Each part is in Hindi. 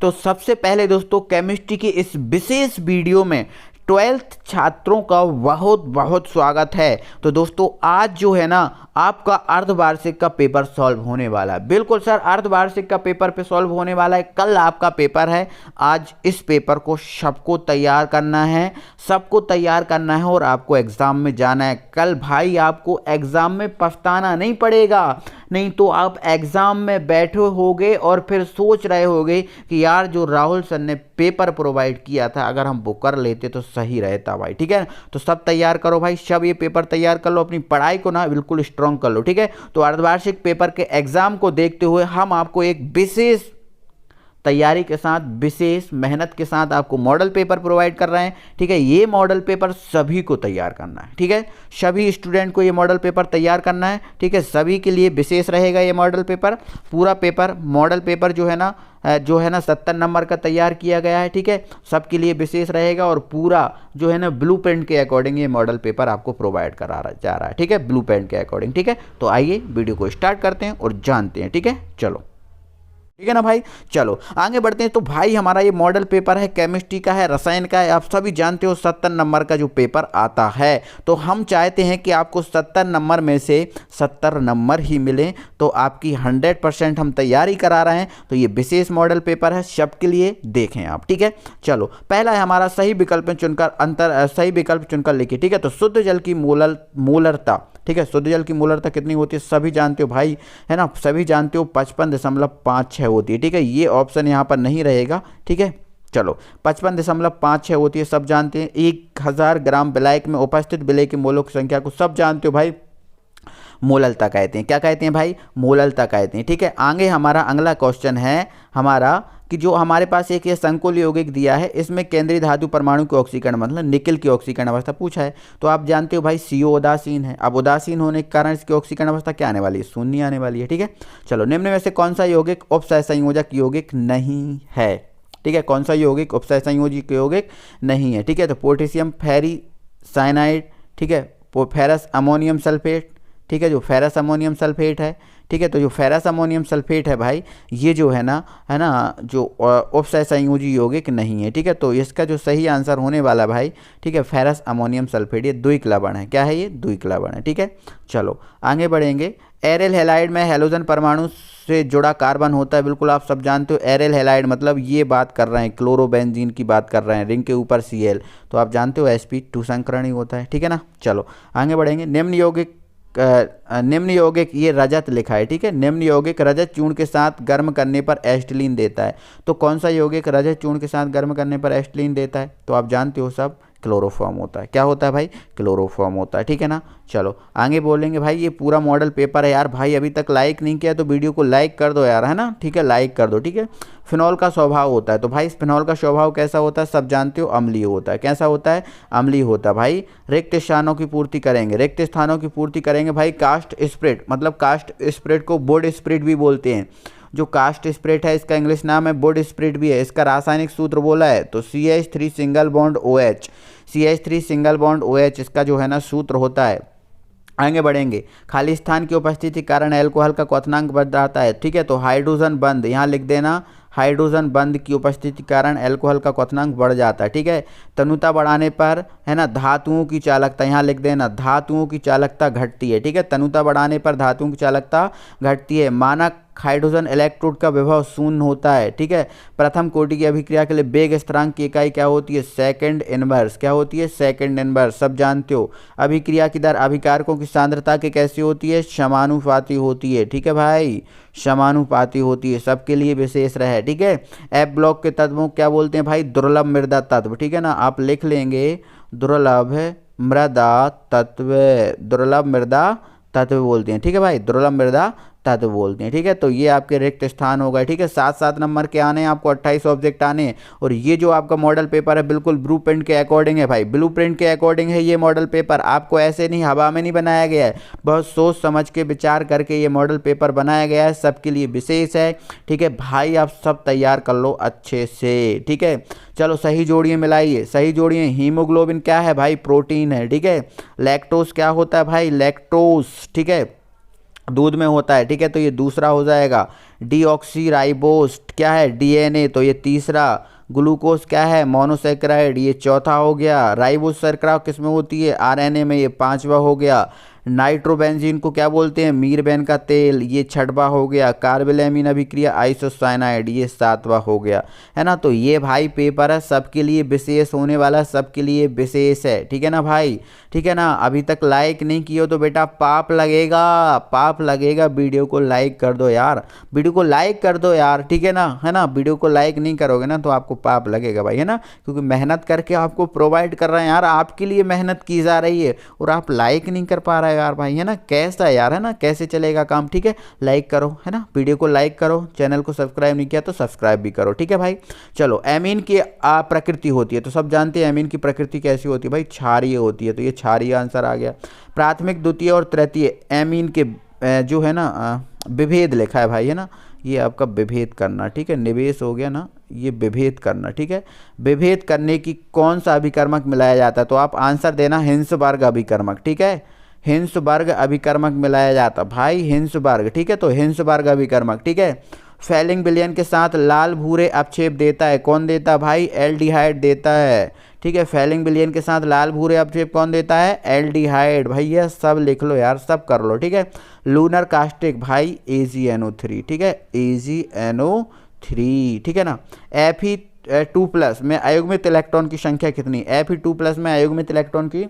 तो सबसे पहले दोस्तों केमिस्ट्री की इस विशेष वीडियो में 12th छात्रों का बहुत बहुत स्वागत है। तो दोस्तों आज जो है ना आपका अर्धवार्षिक का पेपर सॉल्व होने वाला है। बिल्कुल सर, अर्धवार्षिक का पेपर पे सॉल्व होने वाला है। कल आपका पेपर है, आज इस पेपर को सबको तैयार करना है, सबको तैयार करना है और आपको एग्ज़ाम में जाना है। कल भाई आपको एग्ज़ाम में पछताना नहीं पड़ेगा, नहीं तो आप एग्ज़ाम में बैठे होगे और फिर सोच रहे होगे कि यार जो राहुल सर ने पेपर प्रोवाइड किया था अगर हम वो कर लेते तो सही रहता भाई। ठीक है, तो सब तैयार करो भाई, सब ये पेपर तैयार कर लो, अपनी पढ़ाई को ना बिल्कुल स्ट्रांग कर लो। ठीक है, तो अर्धवार्षिक पेपर के एग्जाम को देखते हुए हम आपको एक विशेष तैयारी के साथ, विशेष मेहनत के साथ आपको मॉडल पेपर प्रोवाइड कर रहे हैं। ठीक है, ये मॉडल पेपर सभी को तैयार करना है। ठीक है, सभी स्टूडेंट को ये मॉडल पेपर तैयार करना है। ठीक है, सभी के लिए विशेष रहेगा ये मॉडल पेपर। पूरा पेपर मॉडल पेपर जो है ना 70 नंबर का तैयार किया गया है। ठीक है, सबके लिए विशेष रहेगा और पूरा जो है ना ब्लूप्रिंट के अकॉर्डिंग ये मॉडल पेपर आपको प्रोवाइड करा जा रहा है। ठीक है, ब्लूप्रिंट के अकॉर्डिंग। ठीक है, तो आइए वीडियो को स्टार्ट करते हैं और जानते हैं। ठीक है, चलो, ठीक है ना भाई, चलो आगे बढ़ते हैं। तो भाई हमारा ये मॉडल पेपर है, केमिस्ट्री का है, रसायन का है। आप सभी जानते हो 70 नंबर का जो पेपर आता है, तो हम चाहते हैं कि आपको 70 नंबर में से 70 नंबर ही मिलें। तो आपकी 100% हम तैयारी करा रहे हैं। तो ये विशेष मॉडल पेपर है, सबके लिए देखें आप। ठीक है, चलो पहला है हमारा सही विकल्प चुनकर सही विकल्प चुनकर लिखिए। ठीक है, तो शुद्ध जल की मोलरता। ठीक है, शुद्ध जल की मोलरता कितनी होती है सभी जानते हो भाई, है ना, सभी जानते हो 55.56 होती है। ठीक है, ये ऑप्शन यहाँ पर नहीं रहेगा। ठीक है, चलो 55.56 होती है, सब जानते हैं। 1000 ग्राम विलायक में उपस्थित विलय की मोलों की संख्या को सब जानते हो भाई, मोललता कहते हैं। क्या कहते हैं भाई? मोललता कहते हैं। ठीक है, आगे हमारा अगला क्वेश्चन है हमारा कि जो हमारे पास एक ये संकुल यौगिक दिया है, इसमें केंद्रीय धातु परमाणु की ऑक्सीकरण मतलब निकल की ऑक्सीकरण अवस्था पूछा है। तो आप जानते हो भाई CO उदासीन है। अब उदासीन होने के कारण इसकी ऑक्सीकरण अवस्था क्या आने वाली है? शून्य आने वाली है। ठीक है, चलो निम्न में से कौन सा यौगिक उपसहसंयोजक यौगिक नहीं है? ठीक है, कौन सा यौगिक उपसहसंयोजक यौगिक नहीं है? ठीक है, तो पोटेशियम फेरी साइनाइड, ठीक है, फेरस अमोनियम सल्फेट। ठीक है, जो फेरस अमोनियम सल्फेट है। ठीक है, तो जो फेरस अमोनियम सल्फेट है भाई, ये जो है ना जो उपसहसंयोजी यौगिक नहीं है। ठीक है, तो इसका जो सही आंसर होने वाला भाई, ठीक है, फेरस अमोनियम सल्फेट, ये द्विक लवण है। क्या है ये? द्विक लवण है। ठीक है, चलो आगे बढ़ेंगे। एरिल हैलाइड में हैलोजन परमाणु से जुड़ा कार्बन होता है, बिल्कुल आप सब जानते हो। एरिल हैलाइड मतलब ये बात कर रहे हैं, क्लोरोबेंजीन की बात कर रहे हैं, रिंग के ऊपर Cl, तो आप जानते हो sp2 संकरण ही होता है। ठीक है ना, चलो आगे बढ़ेंगे। निम्न यौगिक ये रजत लिखा है। ठीक है, निम्न यौगिक रजत चूर्ण के साथ गर्म करने पर एसिटिलीन देता है। तो कौन सा यौगिक रजत चूर्ण के साथ गर्म करने पर एसिटिलीन देता है? तो आप जानते हो सब, क्लोरोफॉर्म होता है। क्या होता है भाई? क्लोरोफॉर्म होता है। ठीक है ना, चलो आगे बोलेंगे भाई ये पूरा मॉडल पेपर है यार। भाई अभी तक लाइक नहीं किया तो वीडियो को लाइक कर दो यार, है ना। ठीक है, लाइक कर दो। ठीक है, फिनॉल का स्वभाव होता है, तो भाई फिनॉल का स्वभाव कैसा होता है सब जानते हो, अम्लीय होता है। कैसा होता है? अम्लीय होता है भाई। रिक्त स्थानों की पूर्ति करेंगे, रिक्त स्थानों की पूर्ति करेंगे भाई। कास्ट स्प्रेड मतलब कास्ट स्प्रेड को बोर्ड स्प्रेड भी बोलते हैं। जो कास्ट स्प्रेड है इसका इंग्लिश नाम है बोर्ड स्प्रेड भी है। इसका रासायनिक सूत्र बोला है तो CH3 single bond OH, CH3 single bond OH इसका जो है ना सूत्र होता है। आगे बढ़ेंगे। खाली स्थान की उपस्थिति के कारण अल्कोहल का क्वथनांक बढ़ जाता है। ठीक है, तो हाइड्रोजन बंध यहाँ लिख देना, हाइड्रोजन बंध की उपस्थिति के कारण अल्कोहल का क्वथनांक बढ़ जाता है। ठीक है, तनुता बढ़ाने पर है ना धातुओं की चालकता यहाँ लिख देना, धातुओं की चालकता घटती है। ठीक है, तनुता बढ़ाने पर धातुओं की चालकता घटती है। मानक हाइड्रोजन इलेक्ट्रोड का विभव शून्य होता है। ठीक है, प्रथम कोटि की अभिक्रिया के लिए वेग स्थिरांक की इकाई क्या होती है? Second inverse. क्या होती है? सेकंड इनवर्स, सब जानते हो। अभिक्रिया की दर अभिकारकों की सांद्रता के कैसी होती है? समानुपाती होती है। ठीक है भाई, समानुपाती होती है, सबके लिए विशेष रहे। ठीक है, F ब्लॉक के तत्वों क्या बोलते हैं भाई? दुर्लभ मृदा तत्व। ठीक है ना, आप लिख लेंगे दुर्लभ मृदा तत्व, दुर्लभ मृदा तत्व बोलते हैं। ठीक है भाई, दुर्लभ मृदा तत्व बोलते हैं। ठीक है, तो ये आपके रिक्त स्थान हो गए। ठीक है, 7-7 नंबर के आने हैं आपको, 28 ऑब्जेक्ट आने हैं। और ये जो आपका मॉडल पेपर है बिल्कुल ब्लू प्रिंट के अकॉर्डिंग है भाई, ब्लू प्रिंट के अकॉर्डिंग है ये मॉडल पेपर। आपको ऐसे नहीं हवा में नहीं बनाया गया है, बहुत सोच समझ के विचार करके ये मॉडल पेपर बनाया गया है, सबके लिए विशेष है। ठीक है भाई, आप सब तैयार कर लो अच्छे से। ठीक है, चलो सही जोड़िए मिलाइए, सही जोड़िए। हीमोग्लोबिन क्या है भाई? प्रोटीन है। ठीक है, लैक्टोज क्या होता है भाई? लैक्टोज। ठीक है, दूध में होता है, ठीक है, तो ये दूसरा हो जाएगा। डीऑक्सी राइबोस क्या है, डीएनए, तो ये तीसरा। ग्लूकोज क्या है, मोनोसेक्राइड, ये चौथा हो गया। राइबोस शर्करा किस में होती है, आरएनए में, ये पांचवा हो गया। नाइट्रोबेंजीन को क्या बोलते हैं, मीरबेन का तेल, ये छठवां हो गया। कार्बोलैमिन अभिक्रिया आइसोसाइनाइड, ये सातवां हो गया, है ना। तो ये भाई पेपर है सबके लिए विशेष होने वाला, सबके लिए विशेष है, ठीक है ना भाई, ठीक है ना। अभी तक लाइक नहीं किए हो तो बेटा पाप लगेगा, पाप लगेगा। वीडियो को लाइक कर दो यार, वीडियो को लाइक कर दो यार, ठीक है ना, है ना। वीडियो को लाइक नहीं करोगे ना तो आपको पाप लगेगा भाई, है ना, क्योंकि मेहनत करके आपको प्रोवाइड कर रहे हैं यार, आपके लिए मेहनत की जा रही है और आप लाइक नहीं कर पा रहे हो यार भाई, है ना। कैसा है यार, है ना, कैसे चलेगा काम, ठीक है। लाइक करो, है ना, वीडियो को लाइक करो, चैनल को सब्सक्राइब नहीं किया तो सब्सक्राइब भी करो, ठीक है भाई। चलो, एमीन की प्रकृति होती है तो सब जानते हैं एमीन की प्रकृति कैसी होती है भाई, क्षारीय होती है, तो ये क्षारीय आंसर आ गया। प्राथमिक, द्वितीय और तृतीय एमीन के जो है ना विभेद लिखा है भाई, है ना, ये आपका विभेद करना, ठीक है। निवेश हो गया ना, ये विभेद करना, ठीक है। विभेद करने की कौन सा अभिकर्मक मिलाया जाता है, तो आप आंसर देना हिंसबर्ग अभिकर्मक, ठीक है। हिंसबर्ग अभिकर्मक मिलाया जाता भाई, हिंसबर्ग, ठीक है, तो हिंसबर्ग अभिकर्मक, ठीक है। फैलिंग विलयन के साथ लाल भूरे अपक्षेप देता है, कौन देता है भाई, एल्डिहाइड देता है, ठीक है। फैलिंग विलयन के साथ लाल भूरे अपक्षेप कौन देता है, एल्डिहाइड, भैया सब लिख लो यार, सब कर लो, ठीक है। लूनर कास्टिक भाई AgNO3, ठीक है, AgNO3, ठीक है ना। Fe2+ में अयुग्मित इलेक्ट्रॉन की संख्या कितनी, Fe2+ में अयुग्मित इलेक्ट्रॉन की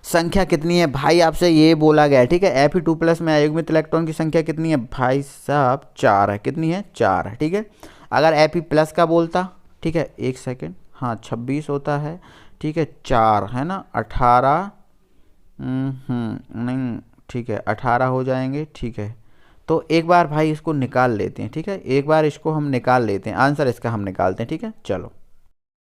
संख्या कितनी है भाई, आपसे ये बोला गया है, ठीक है। Fe2+ में अयुग्मित इलेक्ट्रॉन की संख्या कितनी है भाई साहब, 4 है, कितनी है, 4 है, ठीक है। अगर Fe+ का बोलता, ठीक है, एक सेकेंड, हाँ 26 होता है, ठीक है, 4 है ना, 18 नहीं, ठीक है, 18 हो जाएंगे, ठीक है। तो एक बार भाई इसको निकाल लेते हैं, ठीक है, एक बार इसको हम निकाल लेते हैं, आंसर इसका हम निकालते हैं, ठीक है। चलो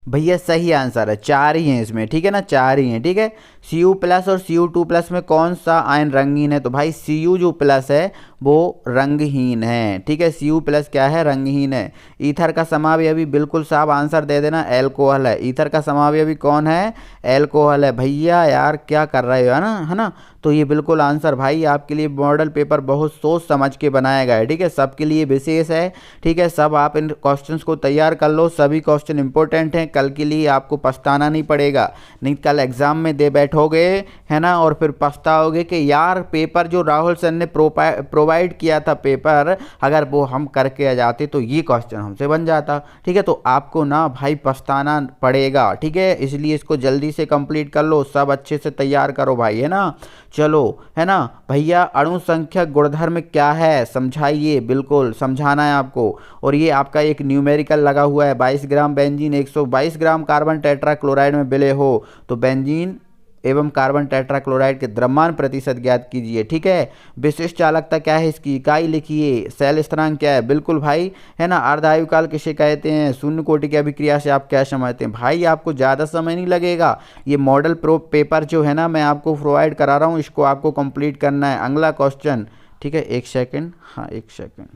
भैया सही आंसर है, 4 ही हैं इसमें, ठीक है ना, 4 ही हैं, ठीक है। Cu+ और Cu2+ में कौन सा आयन रंगहीन है, तो भाई Cu जो प्लस है वो रंगहीन है, ठीक है। Cu+ क्या है, रंगहीन है। ईथर का समावयवी, बिल्कुल साफ आंसर दे देना, एल्कोहल है। ईथर का समावयवी कौन है, एल्कोहल है। भैया यार क्या कर रहे हो, है ना। तो ये बिल्कुल आंसर भाई आपके लिए मॉडल पेपर बहुत सोच समझ के बनाया गया है, ठीक है, सबके लिए विशेष है, ठीक है। सब आप इन क्वेश्चंस को तैयार कर लो, सभी क्वेश्चन इंपॉर्टेंट हैं, कल के लिए आपको पछताना नहीं पड़ेगा, नहीं कल एग्जाम में दे बैठोगे, है ना, और फिर पछताओगे कि यार पेपर जो राहुल सर ने प्रोवाइड किया था पेपर, अगर वो हम करके आ जाते तो ये क्वेश्चन हमसे बन जाता, ठीक है। तो आपको ना भाई पछताना पड़ेगा, ठीक है, इसलिए इसको जल्दी से कंप्लीट कर लो, सब अच्छे से तैयार करो भाई, है ना। चलो, है ना भैया, अणु संख्या गुणधर्म क्या है, समझाइए, बिल्कुल समझाना है आपको। और ये आपका एक न्यूमेरिकल लगा हुआ है, 22 gram benzene 122 gram carbon tetrachloride में विलय हो तो बेंजीन एवं कार्बन टेट्राक्लोराइड के द्रव्यमान प्रतिशत ज्ञात कीजिए, ठीक है। विशिष्ट चालकता क्या है, इसकी इकाई लिखिए। सेल स्थिरांक क्या है, बिल्कुल भाई, है ना। अर्धायुकाल किसे कहते हैं, शून्य कोटि की अभिक्रिया से आप क्या समझते हैं भाई, आपको ज़्यादा समय नहीं लगेगा, ये मॉडल पेपर जो है ना मैं आपको प्रोवाइड करा रहा हूँ, इसको आपको कंप्लीट करना है। अगला क्वेश्चन, ठीक है, एक सेकेंड, हाँ एक सेकेंड,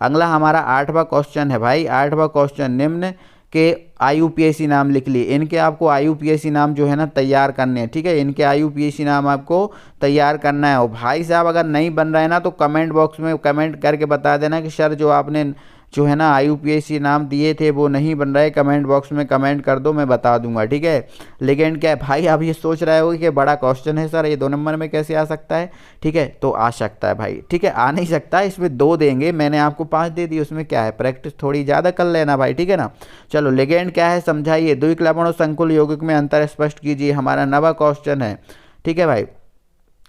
अगला हमारा 8वां क्वेश्चन है भाई, 8वां क्वेश्चन, निम्न के IUPAC नाम लिख लिए, इनके आपको IUPAC नाम जो है ना तैयार करने हैं, ठीक है, इनके IUPAC नाम आपको तैयार करना है। और भाई साहब अगर नहीं बन रहा है ना तो कमेंट बॉक्स में कमेंट करके बता देना कि सर जो आपने जो है ना IUPAC नाम दिए थे वो नहीं बन रहा है, कमेंट बॉक्स में कमेंट कर दो, मैं बता दूंगा, ठीक है। लेकिन क्या है भाई, आप ये सोच रहे हो कि बड़ा क्वेश्चन है सर, ये 2 नंबर में कैसे आ सकता है, ठीक है, तो आ सकता है भाई, ठीक है, आ नहीं सकता, इसमें 2 देंगे, मैंने आपको 5 दे दी, उसमें क्या है, प्रैक्टिस थोड़ी ज़्यादा कर लेना भाई, ठीक है ना। चलो, लिगेंड क्या है समझाइए। द्विक लवण और संकुल यौगिक में अंतर स्पष्ट कीजिए, हमारा 9वां क्वेश्चन है, ठीक है भाई।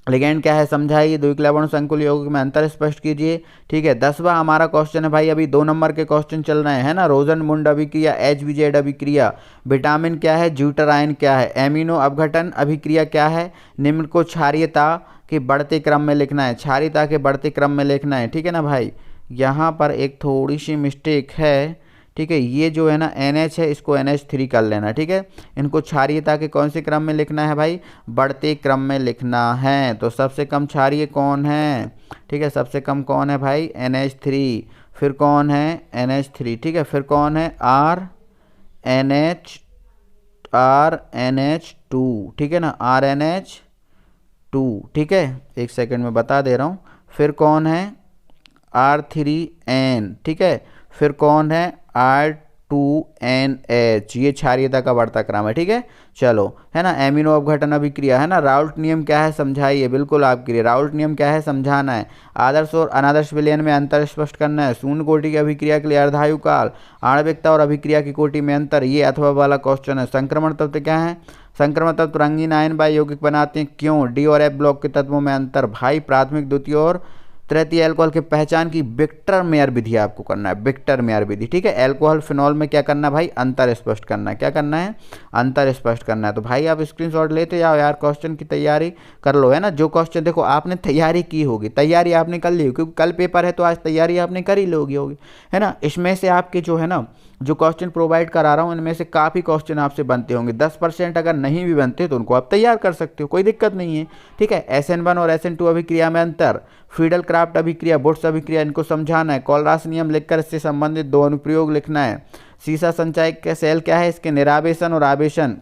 लिगेंड क्या है समझाइए, द्विक लवण संकुल यौगिक में अंतर स्पष्ट कीजिए, ठीक है। 10वां हमारा क्वेश्चन है भाई, अभी 2 नंबर के क्वेश्चन चल रहे हैं, है ना। रोजन-मुंड अभिक्रिया, HBZ अभिक्रिया, विटामिन क्या है, ज्यूटराइन क्या है, एमिनो अपघटन अभिक्रिया क्या है, निम्न को क्षारीयता के बढ़ते क्रम में लिखना है, क्षारीयता के बढ़ते क्रम में लिखना है, ठीक है ना भाई। यहाँ पर एक थोड़ी सी मिस्टेक है, ठीक है, ये जो है ना NH है इसको NH3 कर लेना, ठीक है। इनको क्षारीयता के कौन से क्रम में लिखना है भाई, बढ़ते क्रम में लिखना है। तो सबसे कम क्षारीय कौन है, ठीक है, सबसे कम कौन है भाई, NH3, फिर कौन है NH3, ठीक है, फिर कौन है RNH2, ठीक है ना, RNH2, ठीक है, एक सेकंड में बता दे रहा हूँ, फिर कौन है R3N, ठीक है, फिर कौन है R2NH, ये क्षारीयता का बढ़ता क्रम है, ठीक है। चलो, है ना, एमिनो अपघटन अभिक्रिया, है ना, राउल्ट नियम क्या है समझाइए, बिल्कुल आपके लिए राउल्ट नियम क्या है समझाना है, आदर्श और अनादर्श विलयन में अंतर स्पष्ट करना है, शून्य कोटि की अभिक्रिया के लिए अर्धायु काल, आणविकता और अभिक्रिया की कोटि में अंतर, ये अथवा वाला क्वेश्चन है। संक्रमण तत्व क्या है, संक्रमण तत्व रंगीन आयन बाय यौगिक बनाते हैं, क्यों, डी और एफ ब्लॉक के तत्वों में अंतर, भाई प्राथमिक द्वितीय और तृतीय अल्कोहल की पहचान की विक्टर मेयर विधि आपको करना है, विक्टर मेयर विधि, ठीक है। अल्कोहल फिनॉल में क्या करना है भाई, अंतर स्पष्ट करना है, क्या करना है, अंतर स्पष्ट करना है। तो भाई आप स्क्रीनशॉट लेते जाओ यार, क्वेश्चन की तैयारी कर लो, है ना। जो क्वेश्चन देखो आपने तैयारी की होगी, तैयारी आपने कर ली होगी, क्योंकि कल पेपर है तो आज तैयारी आपने कर ही लोगी होगी, है ना। इसमें से आपके जो है ना, जो क्वेश्चन प्रोवाइड करा रहा हूँ इनमें से काफ़ी क्वेश्चन आपसे बनते होंगे, 10% अगर नहीं भी बनते तो उनको आप तैयार कर सकते हो, कोई दिक्कत नहीं है, ठीक है। SN1 और SN2 अभिक्रिया में अंतर, फ्रीडल क्राफ्ट अभिक्रिया, बुर्स अभिक्रिया, इनको समझाना है, कॉलरास नियम लिखकर इससे संबंधित 2 अनुप्रयोग लिखना है, सीसा संचय का सेल क्या है, इसके निरावेशन और आवेशन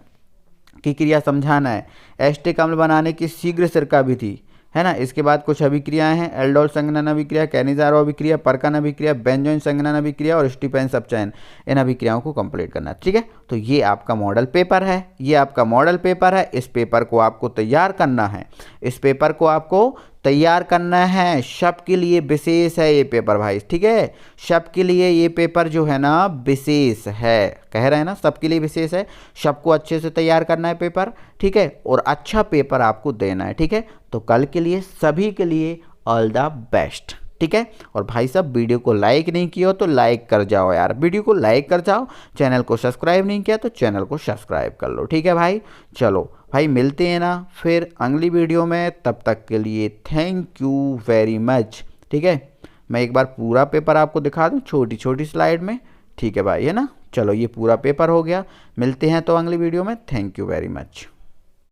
की क्रिया समझाना है, एस्टिक अम्ल बनाने की शीघ्र सिरका विधि, है ना। इसके बाद कुछ अभिक्रियाएं हैं, एल्डोल संघनन अभिक्रिया, कैनिजारो अभिक्रिया, परकन अभिक्रिया, बेंजोइन संघनन अभिक्रिया और स्टीफेन अपचयन, इन अभिक्रियाओं को कंप्लीट करना है, ठीक है। तो ये आपका मॉडल पेपर है, ये आपका मॉडल पेपर है, इस पेपर को आपको तैयार करना है, इस पेपर को आपको तैयार करना है, सबके लिए विशेष है ये पेपर भाई, ठीक है। सबके लिए ये पेपर जो है ना विशेष है, कह रहे हैं ना, सबके लिए विशेष है, सबको अच्छे से तैयार करना है पेपर, ठीक है, और अच्छा पेपर आपको देना है, ठीक है। तो कल के लिए सभी के लिए ऑल द बेस्ट, ठीक है। और भाई साहब वीडियो को लाइक नहीं किया हो तो लाइक कर जाओ यार, वीडियो को लाइक कर जाओ, चैनल को सब्सक्राइब नहीं किया तो चैनल को सब्सक्राइब कर लो, ठीक है भाई। चलो भाई मिलते हैं ना फिर अगली वीडियो में, तब तक के लिए थैंक यू वेरी मच, ठीक है। मैं एक बार पूरा पेपर आपको दिखा दूं छोटी छोटी स्लाइड में, ठीक है भाई, है ना। चलो ये पूरा पेपर हो गया, मिलते हैं तो अगली वीडियो में, थैंक यू वेरी मच।